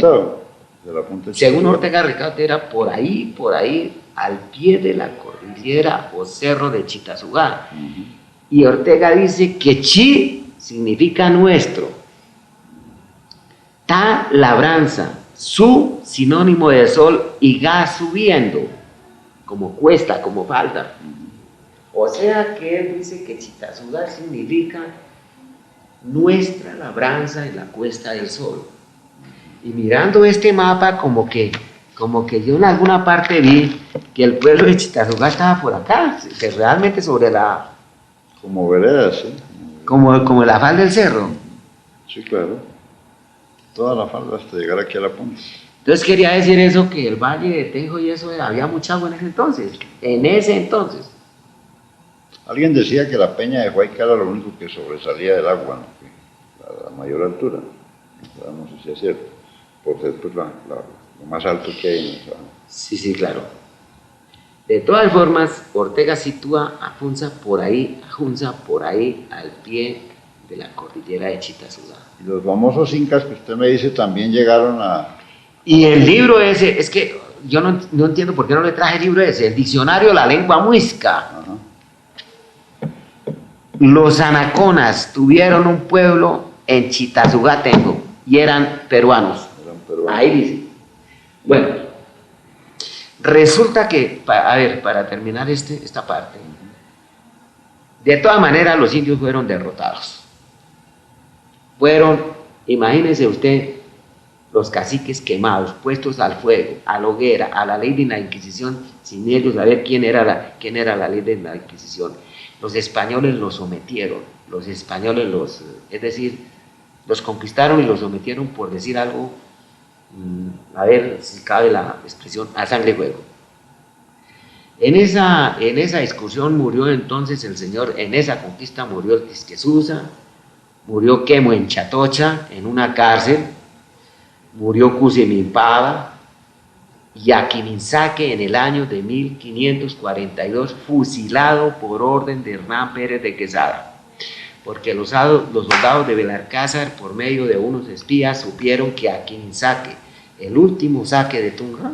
Claro, de la punta de Según Chitazugá. Ortega Ricaurte era por ahí, al pie de la cordillera o cerro de Chitazugá. Y Ortega dice que chi significa nuestro, ta labranza, su sinónimo de sol y ga subiendo, como cuesta, como falda. O sea que él dice que Chitazugá significa nuestra labranza en la cuesta del sol. Y mirando este mapa, como que yo en alguna parte vi que el pueblo de Chitazugá estaba por acá, que realmente sobre la... Como veredas, ¿sí? Como la falda del cerro. Sí, claro. Toda la falda hasta llegar aquí a la punta. Entonces quería decir eso, que el Valle de Tenjo y eso, había mucha agua en ese entonces. En ese entonces. Alguien decía que la peña de Huayca era lo único que sobresalía del agua, ¿no? Que la mayor altura. No sé si es cierto. Por ser pues, lo más alto que hay en esa. Sí, claro. De todas formas, Ortega sitúa a Funza por ahí, al pie de la cordillera de Chitazugá. Y los famosos incas que usted me dice también llegaron a... Y el libro ese, es que yo no entiendo por qué no le traje el libro ese, el diccionario de la lengua muisca. Ajá. Los anaconas tuvieron un pueblo en Chitazugá, Tenjo, y eran peruanos. Ahí dice. Bueno, resulta que, para terminar esta parte, de todas maneras los indios fueron derrotados. Imagínense usted, los caciques quemados, puestos al fuego, a la hoguera, a la ley de la Inquisición, sin ellos saber quién era la ley de la Inquisición. Los españoles los sometieron, es decir, los conquistaron y los sometieron, por decir algo, a ver si cabe la expresión, a sangre y fuego. En esa excursión murió entonces el señor, en esa conquista murió el Tisquesusa, murió Quemo en Chatocha, en una cárcel, murió Cusimimpada, y Aquiminsaque en el año de 1542, fusilado por orden de Hernán Pérez de Quesada, porque los soldados de Belalcázar, por medio de unos espías, supieron que Aquiminsaque, el último saque de Tunja,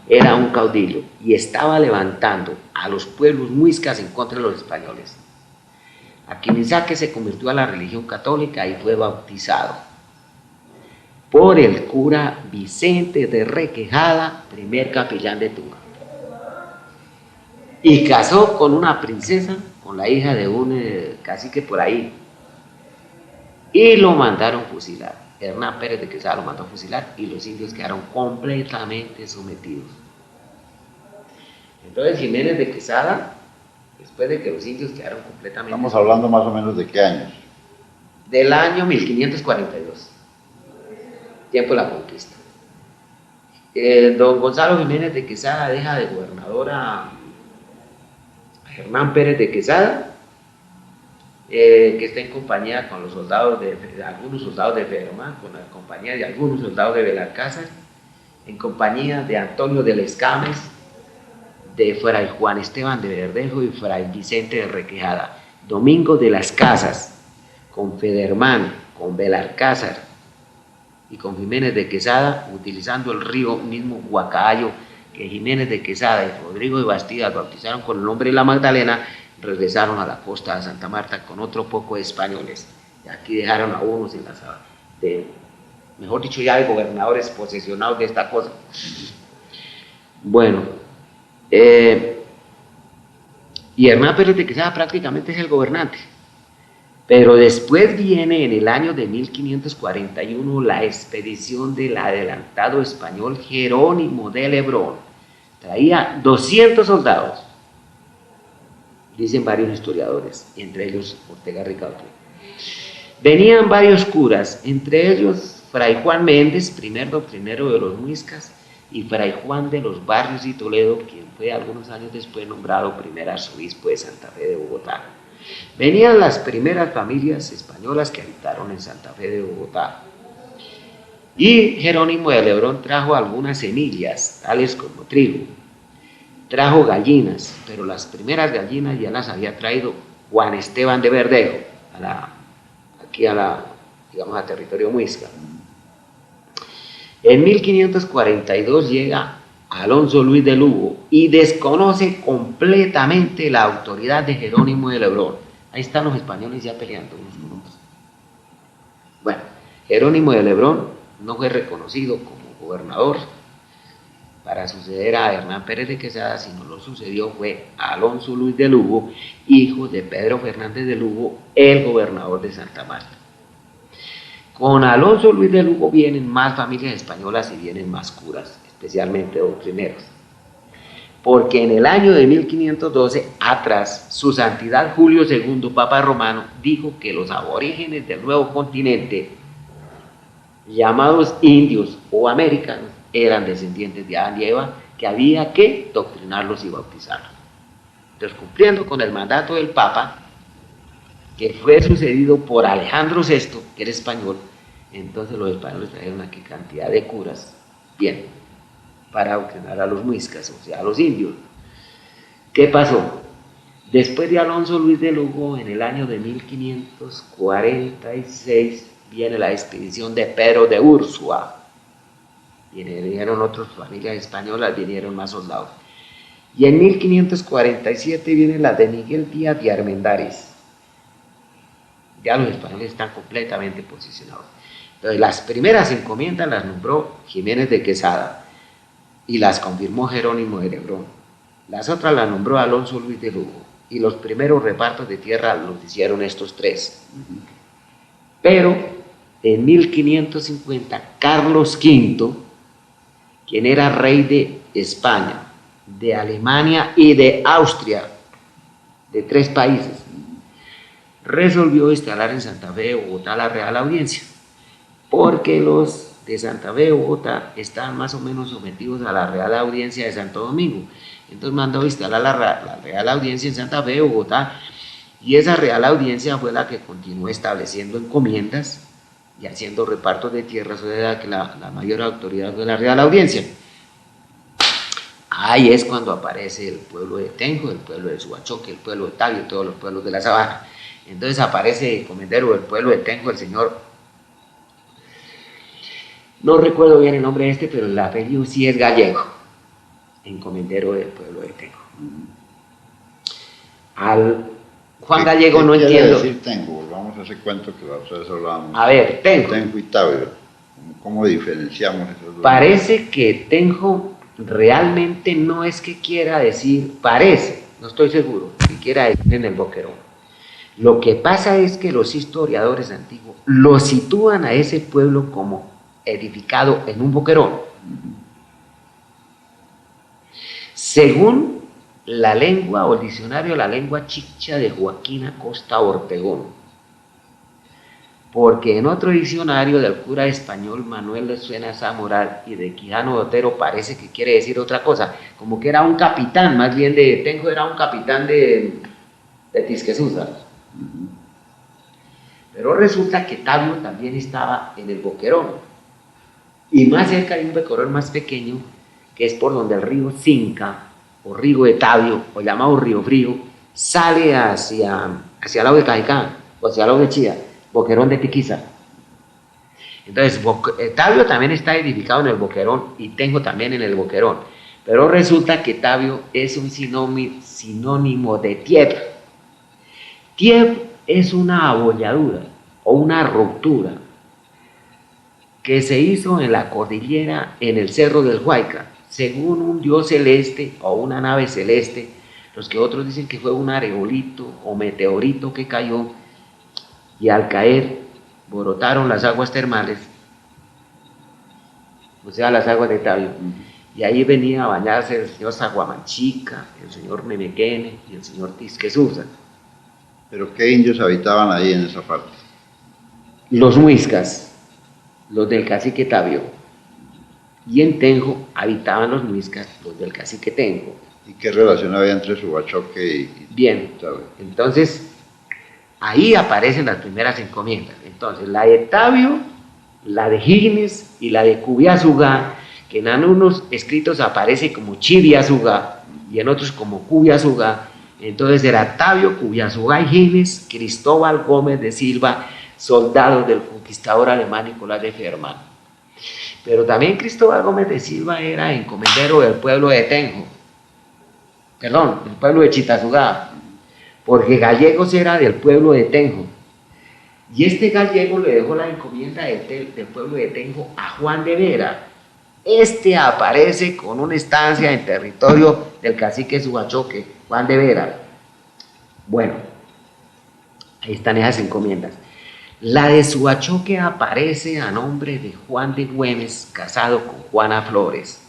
era un caudillo y estaba levantando a los pueblos muiscas en contra de los españoles. Aquiminsaque se convirtió a la religión católica y fue bautizado por el cura Vicente de Requejada, primer capellán de Tunja. Y casó con una princesa, con la hija de un cacique por ahí. Y lo mandaron fusilar. Hernán Pérez de Quesada lo mandó a fusilar y los indios quedaron completamente sometidos. Entonces Jiménez de Quesada, después de que los indios quedaron completamente Estamos hablando más o menos de qué años. Del año 1542. Tiempo de la conquista. Don Gonzalo Jiménez de Quesada deja de gobernador a Hernán Pérez de Quesada, que está en compañía con los soldados algunos soldados de Federman, con la compañía de algunos soldados de Belalcázar, en compañía de Antonio de Lescames, de Fray Juan Esteban de Verdejo y Fray Vicente de Requejada, Domingo de las Casas, con Federman, con Belalcázar y con Jiménez de Quesada, utilizando el río mismo Huacayo, que Jiménez de Quesada y Rodrigo de Bastidas bautizaron con el nombre de la Magdalena, regresaron a la costa de Santa Marta con otro poco de españoles. Y aquí dejaron a unos en las mejor dicho, ya de gobernadores posesionados de esta cosa. Bueno, y Hernán Pérez de Quesada prácticamente es el gobernante. Pero después viene en el año de 1541 la expedición del adelantado español Jerónimo de Lebrón. Traía 200 soldados, dicen varios historiadores, entre ellos Ortega Ricaurte. Venían varios curas, entre ellos Fray Juan Méndez, primer doctrinero de los muiscas, y Fray Juan de los Barrios y Toledo, quien fue algunos años después nombrado primer arzobispo de Santa Fe de Bogotá. Venían las primeras familias españolas que habitaron en Santa Fe de Bogotá. Y Jerónimo de Lebrón trajo algunas semillas, tales como trigo. Trajo gallinas, pero las primeras gallinas ya las había traído Juan Esteban de Verdejo, digamos, a territorio muisca. En 1542 llega Alonso Luis de Lugo y desconoce completamente la autoridad de Jerónimo de Lebrón. Ahí están los españoles ya peleando unos con otros. Bueno, Jerónimo de Lebrón no fue reconocido como gobernador para suceder a Hernán Pérez de Quesada, sino lo sucedió fue Alonso Luis de Lugo, hijo de Pedro Fernández de Lugo, el gobernador de Santa Marta. Con Alonso Luis de Lugo vienen más familias españolas y vienen más curas, especialmente doctrineros. Porque en el año de 1512, atrás, su santidad Julio II, Papa Romano, dijo que los aborígenes del nuevo continente, llamados indios o americanos, eran descendientes de Adán y Eva, que había que doctrinarlos y bautizarlos. Entonces, cumpliendo con el mandato del Papa, que fue sucedido por Alejandro VI, que era español, entonces los españoles trajeron aquí cantidad de curas, bien, para doctrinar a los muiscas, o sea, a los indios. ¿Qué pasó? Después de Alonso Luis de Lugo, en el año de 1546, viene la expedición de Pedro de Ursúa. Vinieron otras familias españolas, vinieron más soldados. Y en 1547 viene la de Miguel Díaz de Armendáriz. Ya los españoles están completamente posicionados. Entonces, las primeras encomiendas las nombró Jiménez de Quesada y las confirmó Jerónimo de Lebrón. Las otras las nombró Alonso Luis de Lugo y los primeros repartos de tierra los hicieron estos tres. Pero en 1550, Carlos V, quien era rey de España, de Alemania y de Austria, de tres países, resolvió instalar en Santa Fe de Bogotá la Real Audiencia, porque los de Santa Fe de Bogotá estaban más o menos sometidos a la Real Audiencia de Santo Domingo. Entonces mandó a instalar la Real Audiencia en Santa Fe de Bogotá, y esa Real Audiencia fue la que continuó estableciendo encomiendas y haciendo repartos de tierras, o sea que la mayor autoridad fue la Real Audiencia. Ahí es cuando aparece el pueblo de Tenjo, el pueblo de Subachoque, el pueblo de Tabio, todos los pueblos de la sabana. Entonces aparece el comendero del pueblo de Tenjo, el señor, no recuerdo bien el nombre de este, pero el apellido sí es Gallego, encomendero del pueblo de Tenjo. Al Juan Gallego no entiendo. Decir Tenjo? Volvamos a ese cuento que ustedes hablábamos. A ver, Tenjo. Tenjo y Tabio. ¿Cómo diferenciamos esos dos? Parece que Tenjo realmente no es que quiera decir, parece, no estoy seguro, que quiera decir en el Boquerón. Lo que pasa es que los historiadores antiguos lo sitúan a ese pueblo como edificado en un boquerón. Según la lengua o el diccionario de la lengua chicha de Joaquín Acosta Ortegón, porque en otro diccionario del cura español Manuel de Suena Zamoral y de Quijano Otero parece que quiere decir otra cosa, como que era un capitán, más bien de Tenjo era un capitán de Tisquesusa. Pero resulta que Tabio también estaba en el boquerón, y más cerca hay un boquerón más pequeño, que es por donde el río Cinca, o río de Tabio, o llamado Río Frío, sale hacia el lado de Cajicá, o hacia el lado de Chía, boquerón de Tiquiza. Entonces, Tabio también está edificado en el boquerón, y Tenjo también en el boquerón, pero resulta que Tabio es un sinónimo de Tieb. Tieb es una abolladura, o una ruptura, que se hizo en la cordillera, en el Cerro del Huayca, según un dios celeste o una nave celeste, los que otros dicen que fue un areolito o meteorito que cayó, y al caer brotaron las aguas termales, o sea, las aguas de Tabio, y ahí venía a bañarse el señor Zaguamanchica, el señor Memequene y el señor Tisquesusa. ¿Pero qué indios habitaban ahí en esa parte? Los muiscas, los del cacique Tabio, y en Tenjo habitaban los muiscas, los del cacique Tenjo. ¿Y qué relación había entre Subachoque y Bien, Tabio? entonces ahí aparecen las primeras encomiendas. Entonces la de Tabio, la de Higgins y la de Cubiazugá, que en algunos escritos aparece como Chiviazugá y en otros como Cubiazugá. Entonces era Tabio, Cubiazugá y Higgins, Cristóbal Gómez de Silva, soldados del conquistador alemán Nicolás de Ferman. Pero también Cristóbal Gómez de Silva era encomendero del pueblo de Tenjo, perdón, del pueblo de Chitazugá, porque Gallegos era del pueblo de Tenjo. Y este gallego le dejó la encomienda del pueblo de Tenjo a Juan de Vera. Este aparece con una estancia en territorio del cacique Subachoque, Juan de Vera. Bueno, ahí están esas encomiendas. La de Subachoque aparece a nombre de Juan de Güemes, casado con Juana Flores.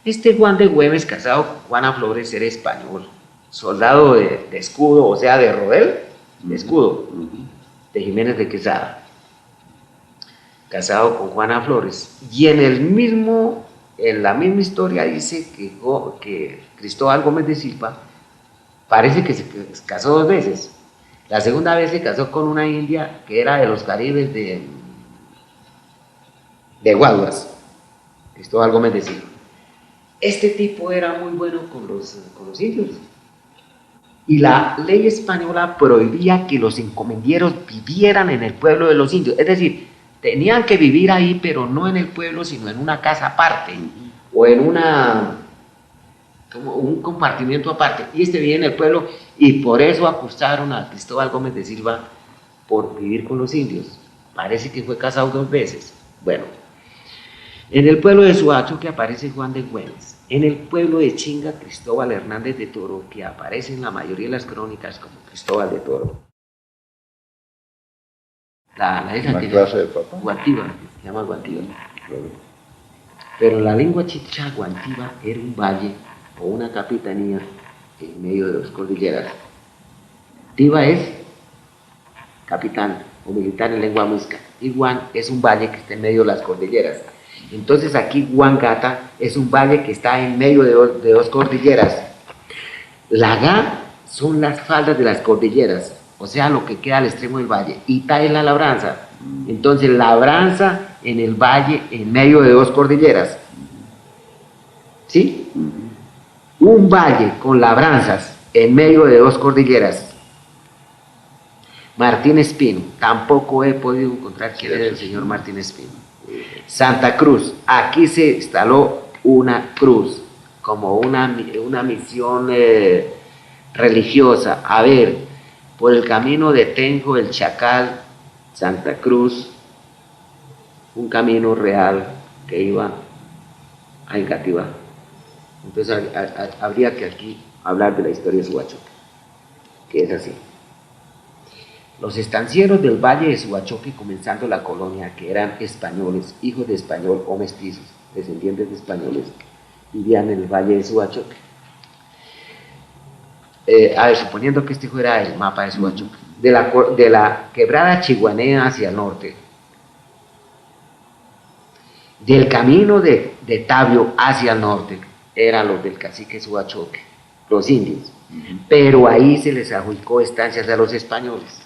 Este Juan de Güemes, casado con Juana Flores, era español, soldado de escudo, o sea, de rodel, de escudo, de Jiménez de Quesada, casado con Juana Flores. Y en la misma historia dice que Cristóbal Gómez de Silva parece que se casó 2 veces. La segunda vez se casó con una india que era de los Caribes de Guaduas, Cristóbal Gómez de Silva. Este tipo era muy bueno con los indios. Y la ley española prohibía que los encomendieros vivieran en el pueblo de los indios. Es decir, tenían que vivir ahí, pero no en el pueblo, sino en una casa aparte, o en como un compartimiento aparte. Y este vivía en el pueblo, y por eso acusaron a Cristóbal Gómez de Silva por vivir con los indios. Parece que fue casado 2 veces. Bueno, en el pueblo de Suachoque aparece Juan de Güemes. En el pueblo de Chinga, Cristóbal Hernández de Toro, que aparece en la mayoría de las crónicas como Cristóbal de Toro. La clase de papá. Guantiva, se llama Guantiva. Claro. Pero la lengua chicha Guantiva era un valle o una capitanía en medio de 2 cordilleras. Tiva es capitán o militar en lengua muisca, y Guan es un valle que está en medio de las cordilleras. Entonces aquí Guangata es un valle que está en medio de 2 cordilleras. La Gá son las faldas de las cordilleras, o sea, lo que queda al extremo del valle. Ita es la labranza. Entonces, labranza en el valle en medio de 2 cordilleras. ¿Sí? Un valle con labranzas en medio de 2 cordilleras. Martín Espino, tampoco he podido encontrar quién era el señor Martín Espino. Santa Cruz, aquí se instaló una cruz como una misión religiosa. A ver, por el camino de Tenjo, el Chacal, Santa Cruz, un camino real que iba a Engativá. Entonces habría que aquí hablar de la historia de Subachoque, que es así. Los estancieros del valle de Subachoque, comenzando la colonia, que eran españoles, hijos de español o mestizos, descendientes de españoles, vivían en el valle de Subachoque. Suponiendo que este fuera el mapa de Subachoque, de la quebrada Chiguanea hacia el norte, del camino de Tabio hacia el norte, eran los del cacique Subachoque, los indios, pero ahí se les adjudicó estancias a los españoles.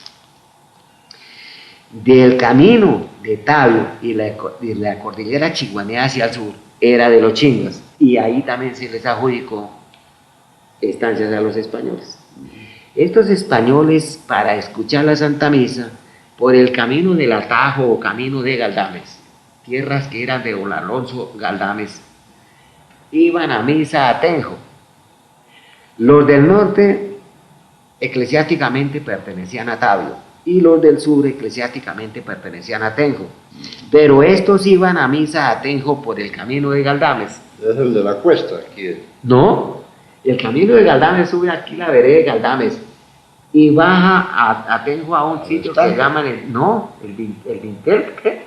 Del camino de Tabio y la cordillera Chiguanea hacia el sur era de los chingas, y ahí también se les adjudicó estancias a los españoles. Estos españoles, para escuchar la Santa Misa, por el camino del Atajo o camino de Galdames, tierras que eran de don Alonso Galdames, iban a misa a Tenjo. Los del norte eclesiásticamente pertenecían a Tabio, y los del sur eclesiásticamente pertenecían a Tenjo, pero estos iban a misa a Tenjo por el camino de Galdames. Es el de la cuesta aquí. No, el camino de Galdames sube aquí la vereda de Galdames y baja a Tenjo, a un sitio que se llama el Vintel, ¿qué?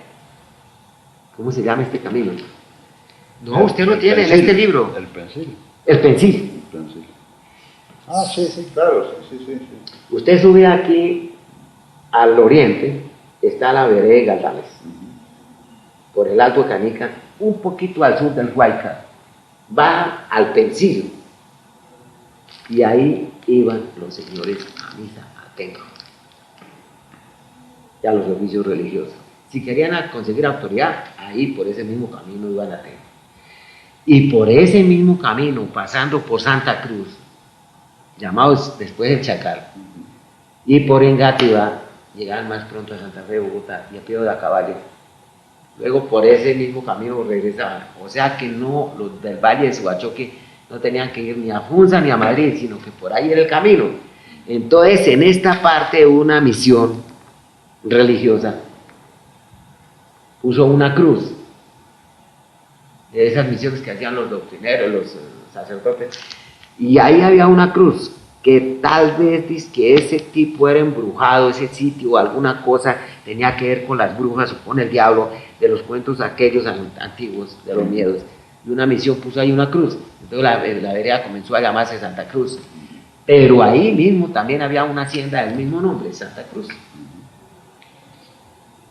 ¿Cómo se llama este camino? No, usted lo tiene en este libro. El Pensil. El Pensil. Ah, sí, claro, sí. Usted sube aquí al oriente, está la vereda de Galdames, por el Alto de Canica, un poquito al sur del Huayca, baja al Pensil, y ahí iban los señores a misa a Tenjo, y a los oficios religiosos. Si querían conseguir autoridad, ahí por ese mismo camino iban a Tenjo. Y por ese mismo camino, pasando por Santa Cruz, llamados después el Chacal, y por Engativá, llegaban más pronto a Santa Fe, Bogotá, y a pie de a caballo, luego por ese mismo camino regresaban. O sea que no, los del Valle de Suachoque no tenían que ir ni a Funza ni a Madrid, sino que por ahí era el camino. Entonces, en esta parte una misión religiosa puso una cruz, de esas misiones que hacían los doctrineros, los sacerdotes, y ahí había una cruz, que tal vez dice que ese tipo era embrujado, ese sitio o alguna cosa tenía que ver con las brujas o con el diablo, de los cuentos aquellos antiguos, de los miedos, y una misión puso ahí una cruz. Entonces la vereda comenzó a llamarse Santa Cruz, pero ahí mismo también había una hacienda del mismo nombre, Santa Cruz.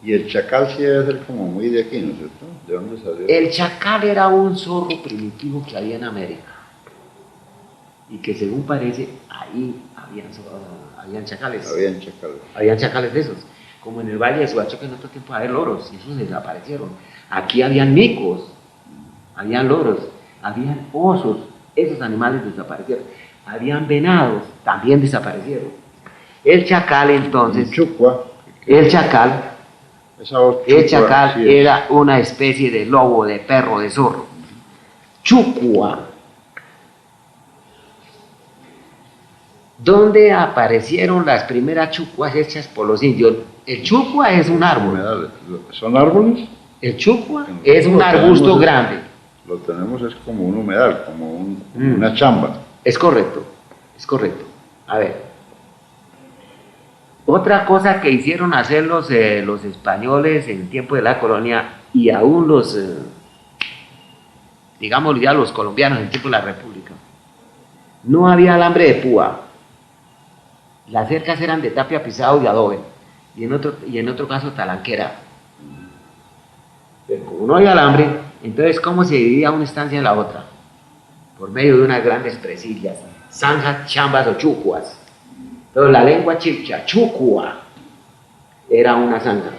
Y el chacal sí debe ser como muy de aquí, ¿no es cierto? ¿De dónde salió? El chacal era un zorro primitivo que había en América, y que según parece, ahí habían chacales. Habían chacales. Habían chacales de esos. Como en el Valle de Suachoque en otro tiempo había loros, y esos desaparecieron. Aquí habían micos, habían loros, habían osos, esos animales desaparecieron. Habían venados, también desaparecieron. El chacal entonces, Chucua. el chacal Sí era una especie de lobo, de perro, de zorro. Chucua. ¿Dónde aparecieron las primeras chucuas hechas por los indios? El chucua es un árbol. ¿Son árboles? El chucua es un arbusto grande. Lo tenemos es como un humedal, como una chamba. Es correcto, es correcto. A ver. Otra cosa que hicieron hacer los españoles en tiempo de la colonia, y aún digamos ya los colombianos en tiempo de la República, no había alambre de púa. Las cercas eran de tapia pisado y adobe, y en otro caso talanquera. Pero como no había alambre, entonces ¿cómo se dividía una estancia en la otra? Por medio de unas grandes presillas, zanjas, chambas o chucuas. Entonces la lengua chipcha, chucua, era una zanja.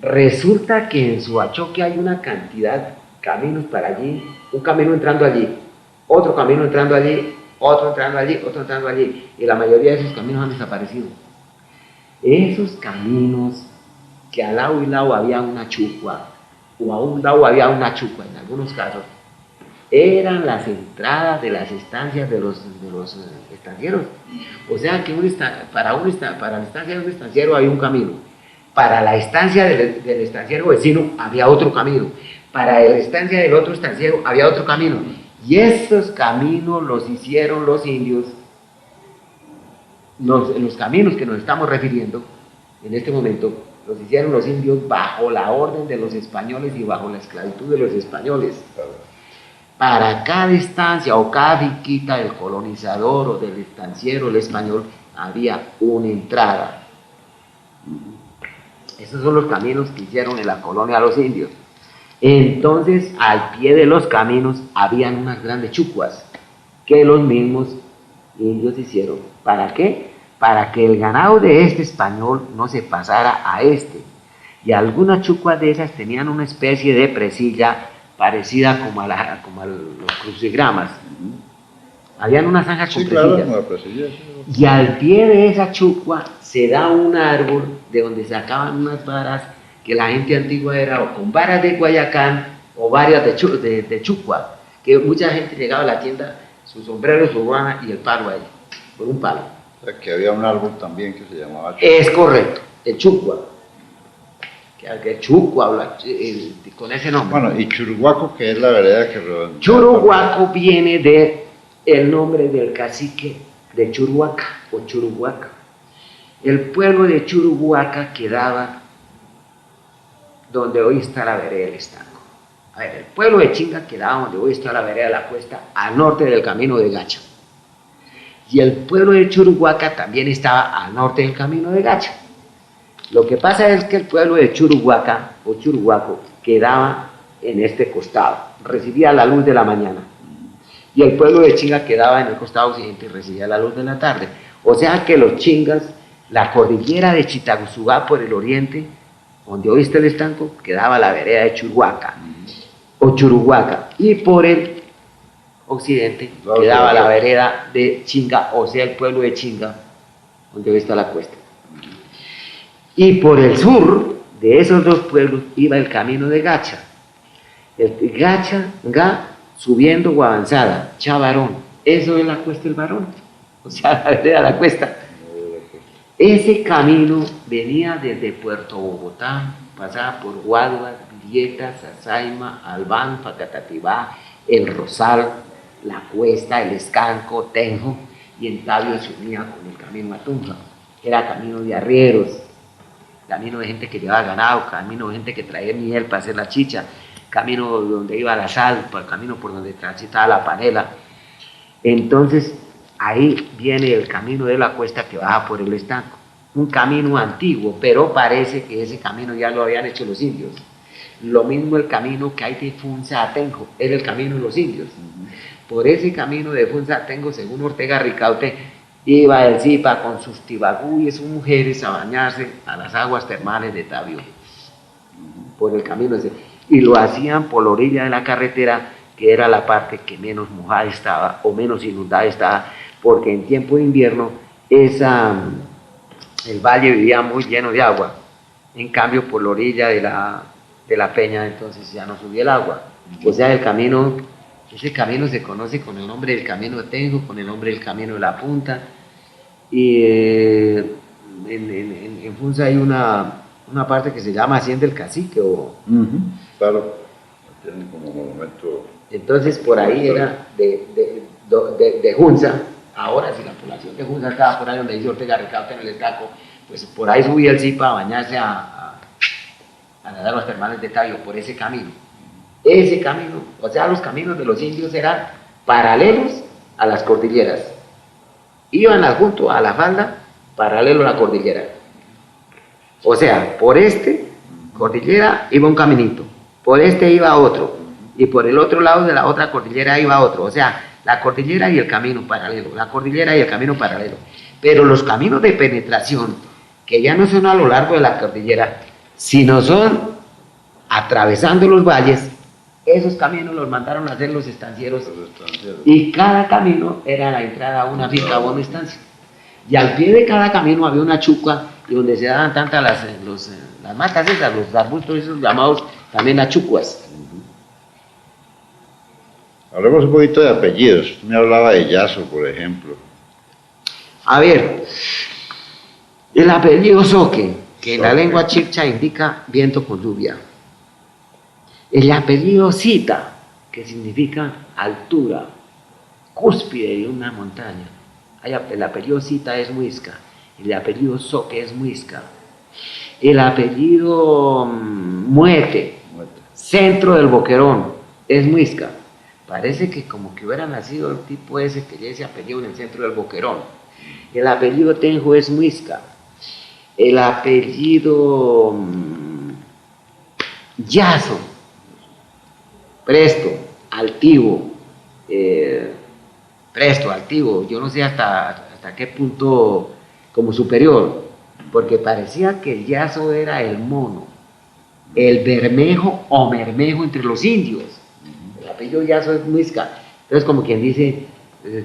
Resulta que en Suachoque hay una cantidad de caminos para allí, un camino entrando allí, otro camino entrando allí, otro entrando allí, otro entrando allí, y la mayoría de esos caminos han desaparecido. Esos caminos que al lado y lado había una chucua, o a un lado había una chucua en algunos casos, eran las entradas de las estancias de los estancieros. O sea que para la estancia de un estanciero había un camino, para la estancia del estanciero vecino había otro camino, para la estancia del otro estanciero había otro camino, y esos caminos los hicieron los indios, los caminos que nos estamos refiriendo en este momento, los hicieron los indios bajo la orden de los españoles y bajo la esclavitud de los españoles. Para cada estancia o cada finquita del colonizador o del estanciero, el español, había una entrada. Esos son los caminos que hicieron en la colonia los indios. Entonces, al pie de los caminos habían unas grandes chucuas que los mismos indios hicieron. ¿Para qué? Para que el ganado de este español no se pasara a este. Y algunas chucuas de esas tenían una especie de presilla parecida como a los crucigramas. Habían unas zanjas con presillas. Y al pie de esa chucua se da un árbol de donde sacaban unas varas que la gente antigua era o con varas de Guayacán o varias de chucua, que mucha gente llegaba a la tienda, su sombrero, su ruana y el palo ahí, por un palo. O sea que había un árbol también que se llamaba chucua. Es correcto, el chucua. Que Chucua habla con ese nombre. Bueno, y Churuguaco, que es la vereda que rodea. Churuguaco viene del nombre del cacique de Churuaca o Churuguaca. El pueblo de Churuguaca quedaba donde hoy está la vereda del Estanco. A ver, el pueblo de Chinga quedaba donde hoy está la vereda de la Cuesta, al norte del camino de Gacha. Y el pueblo de Churuguaca también estaba al norte del camino de Gacha. Lo que pasa es que el pueblo de Churuguaca o Churuguaco quedaba en este costado, recibía la luz de la mañana, y el pueblo de Chinga quedaba en el costado occidente y recibía la luz de la tarde. O sea que los chingas, la cordillera de Chitaguzugá por el oriente, donde hoy está el Estanco, quedaba la vereda de Churuguaca o Churuguaca, y por el occidente quedaba la vereda de Chinga, o sea el pueblo de Chinga, donde hoy está la Cuesta. Y por el sur de esos dos pueblos iba el camino de Gacha. El Gacha, Ga, subiendo o avanzada, Chavarón. Eso es la cuesta del Barón. O sea, la vereda de la cuesta. Ese camino venía desde Puerto Bogotá, pasaba por Guaduas, Villeta, Sasaima, Albán, Facatativá, El Rosal, La Cuesta, El Escanco, Tenjo, y en Tabio se unía con el camino a Tunja. Era camino de arrieros, camino de gente que llevaba ganado, camino de gente que traía miel para hacer la chicha, camino donde iba la sal, por el camino por donde transitaba la panela. Entonces, ahí viene el camino de la cuesta que baja por el estanco. Un camino antiguo, pero parece que ese camino ya lo habían hecho los indios. Lo mismo el camino que hay de Funza a Tenjo, era el camino de los indios. Por ese camino de Funza a Tenjo, según Ortega Ricaurte, iba el Zipa con sus tibagú y sus mujeres a bañarse a las aguas termales de Tabio. Por el camino ese. Y lo hacían por la orilla de la carretera, que era la parte que menos mojada estaba o menos inundada estaba, porque en tiempo de invierno el valle vivía muy lleno de agua. En cambio, por la orilla de la peña, entonces ya no subía el agua. O sea, ese camino se conoce con el nombre del camino de Tenjo, con el nombre del camino de la Punta. Y en Funza hay una parte que se llama Hacienda del Cacique. Claro, tienen como monumento. Entonces, por ahí era de Funza. Ahora, si la población de Funza estaba por ahí donde dice Ortega Ricaurte en el Estaco, pues por ahí subía el Zipa a bañarse a las aguas termales de Tabio, por ese camino. Ese camino, o sea, los caminos de los indios eran paralelos a las cordilleras. Iban junto a la falda, paralelo a la cordillera. O sea, por cordillera iba un caminito, por iba otro, y por el otro lado de la otra cordillera iba otro. O sea, la cordillera y el camino paralelo, la cordillera y el camino paralelo. Pero los caminos de penetración, que ya no son a lo largo de la cordillera, sino son atravesando los valles, esos caminos los mandaron a hacer los estancieros, y cada camino era la entrada a una finca o una estancia. Y al pie de cada camino había una chuca, y donde se daban tantas las matas esas, los arbustos esos llamados también achucuas. Hablemos un poquito de apellidos. Usted me hablaba de Yazo, por ejemplo. A ver, el apellido Soque, que en la lengua chibcha indica viento con lluvia. El apellido Cita, que significa altura, cúspide de una montaña. El apellido Cita es Muisca, el apellido Soque es Muisca. El apellido Muete, centro del Boquerón, es Muisca. Parece que como que hubiera nacido el tipo ese que lleva ese apellido en el centro del Boquerón. El apellido Tenjo es Muisca. El apellido Yazo, presto, altivo, yo no sé hasta qué punto como superior, porque parecía que el Yazo era el mono, el bermejo o mermejo entre los indios. El apellido Yazo es Muisca. Entonces, como quien dice,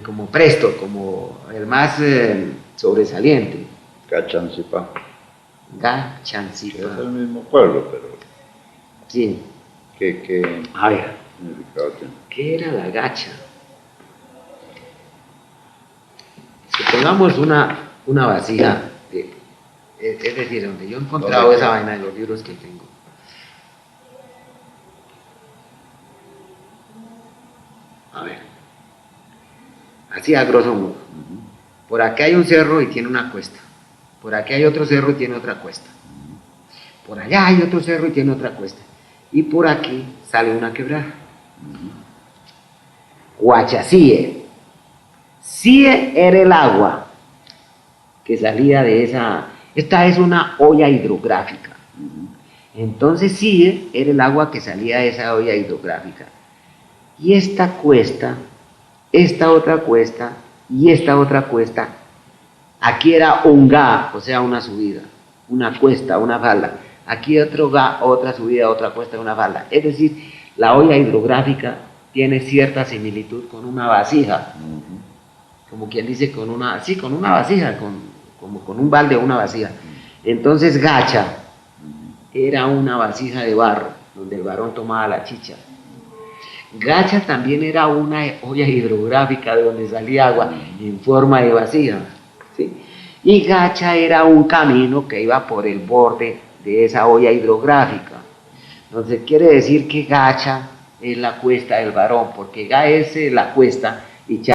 como presto, como el más sobresaliente. Gachancipa. Gachancipa. Es el mismo pueblo, pero. Sí. A ver, ¿qué era la gacha? Supongamos una vasija, es decir, donde yo he encontrado esa vaina en los libros que tengo. A ver, así a grosso modo. Por aquí hay un cerro y tiene una cuesta. Por aquí hay otro cerro y tiene otra cuesta. Por allá hay otro cerro y tiene otra cuesta. Y por aquí sale una quebrada. Huachacíe. Cie era el agua que salía de esa. Esta es una olla hidrográfica. Entonces Cie era el agua que salía de esa olla hidrográfica. Y esta cuesta, esta otra cuesta y esta otra cuesta, aquí era un ga, o sea, una subida, una cuesta, una falda. Aquí otro ga, otra subida, otra cuesta, una falda. Es decir, la olla hidrográfica tiene cierta similitud con una vasija, como quien dice con una vasija, como con un balde o una vasija. Entonces Gacha era una vasija de barro donde el varón tomaba la chicha. Gacha también era una olla hidrográfica de donde salía agua en forma de vasija, ¿sí? Y gacha era un camino que iba por el borde de esa olla hidrográfica. Entonces quiere decir que gacha es la cuesta del varón, porque ga es la cuesta y cha